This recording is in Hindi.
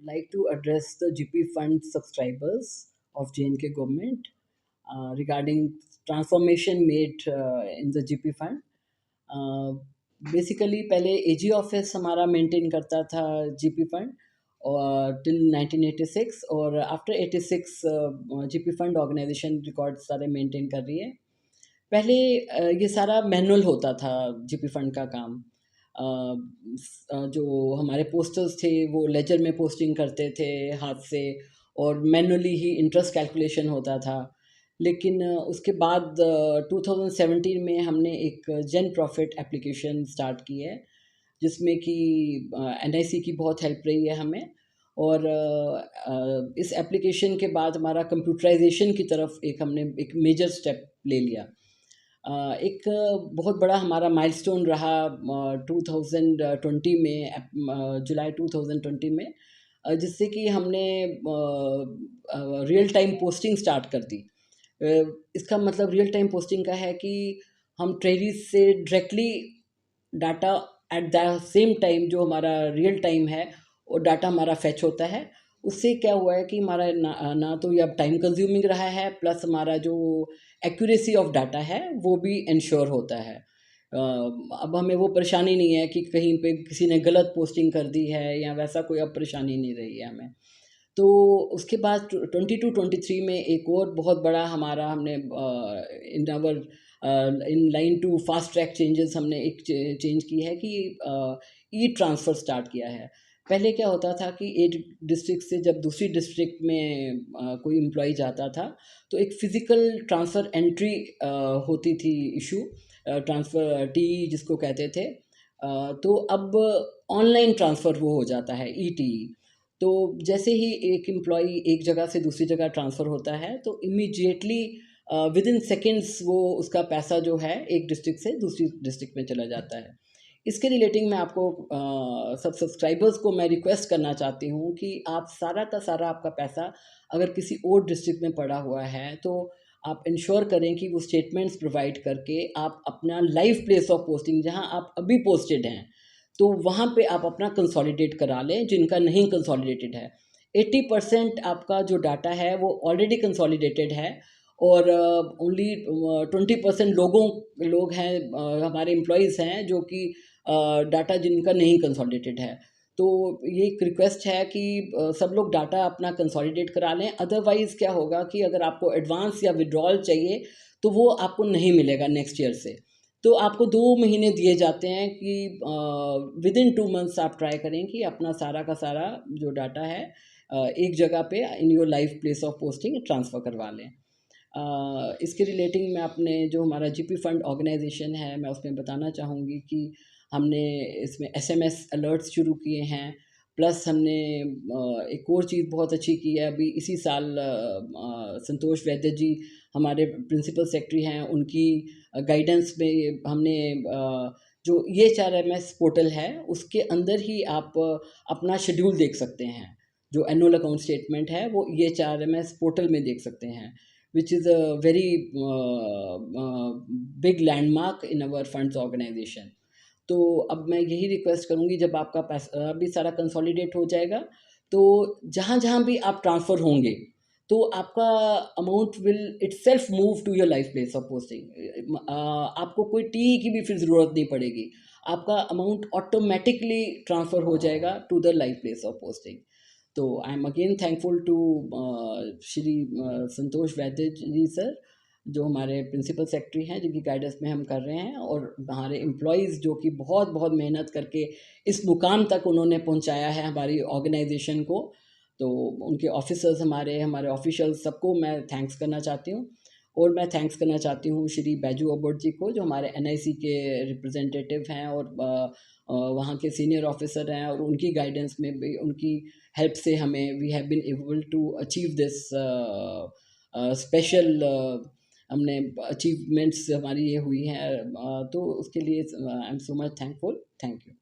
like to address the GP fund subscribers of J&K government regarding transformation made in the GP fund. Basically पहले एजी ऑफिस हमारा मेंटेन करता था जीपी फंड और टिल 1986 और after 86 GP fund organisation record सारे मेंटेन कर रही है। पहले ये सारा मैनुअल होता था जीपी फंड का काम। जो हमारे पोस्टर्स थे वो लेजर में पोस्टिंग करते थे हाथ से और मैनुअली ही इंटरेस्ट कैलकुलेशन होता था। लेकिन उसके बाद 2017 में हमने एक जेन प्रॉफिट एप्लीकेशन स्टार्ट की है जिसमें कि एनआईसी की बहुत हेल्प रही है हमें। और इस एप्लीकेशन के बाद हमारा कंप्यूटराइजेशन की तरफ हमने एक मेजर स्टेप ले लिया। एक बहुत बड़ा हमारा माइलस्टोन रहा 2020 में, जुलाई 2020 में, जिससे कि हमने रियल टाइम पोस्टिंग स्टार्ट कर दी। इसका मतलब रियल टाइम पोस्टिंग का है कि हम ट्रेडीज से directly data at the same time जो हमारा रियल टाइम है वो डाटा हमारा फेच होता है। उससे क्या हुआ है कि हमारा ना तो ये अब टाइम कंज्यूमिंग रहा है, प्लस हमारा जो एक्यूरेसी ऑफ डाटा है वो भी इंश्योर होता है। अब हमें वो परेशानी नहीं है कि कहीं पे किसी ने गलत पोस्टिंग कर दी है या वैसा कोई अब परेशानी नहीं रही है हमें। तो उसके बाद 22-23 में एक और बहुत बड़ा हमारा हमने in line to fast track changes हमने एक चेंज की है कि ई ट्रांसफ़र स्टार्ट किया है। पहले क्या होता था कि एक डिस्ट्रिक्ट से जब दूसरी डिस्ट्रिक्ट में कोई एम्प्लॉय जाता था तो एक फ़िज़िकल ट्रांसफ़र एंट्री होती थी इशू, ट्रांसफ़र टी जिसको कहते थे। तो अब ऑनलाइन ट्रांसफ़र वो हो जाता है ईटीई। तो जैसे ही एक एम्प्लॉई एक जगह से दूसरी जगह ट्रांसफ़र होता है तो इमीडिएटली विदिन सेकेंड्स वो उसका पैसा जो है एक डिस्ट्रिक्ट से दूसरी डिस्ट्रिक्ट में चला जाता है। इसके रिलेटिंग मैं आपको सब सब्सक्राइबर्स को मैं रिक्वेस्ट करना चाहती हूँ कि आप सारा का सारा आपका पैसा अगर किसी और डिस्ट्रिक्ट में पड़ा हुआ है तो आप इंश्योर करें कि वो स्टेटमेंट्स प्रोवाइड करके आप अपना लाइव प्लेस ऑफ पोस्टिंग जहाँ आप अभी पोस्टेड हैं तो वहाँ पे आप अपना कंसोलिडेट करा लें। जिनका नहीं कंसोलिडेटेड है 80% आपका जो डाटा है वो ऑलरेडी कंसोलिडेटेड है और ओनली 20% लोग हैं, हमारे एम्प्लॉयज़ हैं जो कि डाटा जिनका नहीं कंसोलिडेटेड है। तो ये एक रिक्वेस्ट है कि सब लोग डाटा अपना कंसोलिडेट करा लें। अदरवाइज़ क्या होगा कि अगर आपको एडवांस या विड्रॉल चाहिए तो वो आपको नहीं मिलेगा नेक्स्ट ईयर से। तो आपको 2 महीने दिए जाते हैं कि विदिन 2 मंथ्स आप ट्राई करें कि अपना सारा का सारा जो डाटा है एक जगह पे in your live place of posting transfer करवा लें। इसके रिलेटिंग मैं अपने जो हमारा जीपी फंड ऑर्गेनाइजेशन है मैं उसमें बताना चाहूँगी कि हमने इसमें एसएमएस अलर्ट्स शुरू किए हैं। प्लस हमने एक और चीज़ बहुत अच्छी की है अभी इसी साल, संतोष वैद्य जी हमारे प्रिंसिपल सेक्रेटरी हैं, उनकी गाइडेंस में हमने जो EHRMS पोर्टल है उसके अंदर ही आप अपना शेड्यूल देख सकते हैं। जो एनुअल अकाउंट स्टेटमेंट है वो EHRMS पोर्टल में देख सकते हैं, which is a very big landmark in our funds organization। तो अब मैं यही रिक्वेस्ट करूँगी जब आपका पैसा भी सारा कंसोलिडेट हो जाएगा तो जहाँ-जहाँ भी आप ट्रांसफ़र होंगे तो आपका amount will itself move to your live place of posting. आपको कोई टी की भी फिर ज़रूरत नहीं पड़ेगी। आपका अमाउंट ऑटोमेटिकली ट्रांसफ़र हो जाएगा to the live place of posting. तो I am again thankful to Shri Santosh Vaidya ji sir, जो हमारे प्रिंसिपल सेक्रेटरी हैं जिनकी गाइडेंस में हम कर रहे हैं, और हमारे एम्प्लॉयज़ जो कि बहुत बहुत मेहनत करके इस मुकाम तक उन्होंने पहुंचाया है हमारी ऑर्गेनाइजेशन को। तो उनके ऑफिसर्स हमारे ऑफिशियल्स सबको मैं थैंक्स करना चाहती हूँ। और मैं थैंक्स करना चाहती हूँ श्री बैजू अबोट जी को जो हमारे एनआईसी के रिप्रेजेंटेटिव हैं और वहाँ के सीनियर ऑफिसर हैं, और उनकी गाइडेंस में भी उनकी हेल्प से हमें we have been able to achieve this special, हमने अचीवमेंट्स हमारी ये हुई हैं। तो उसके लिए I am so much thankful. Thank you.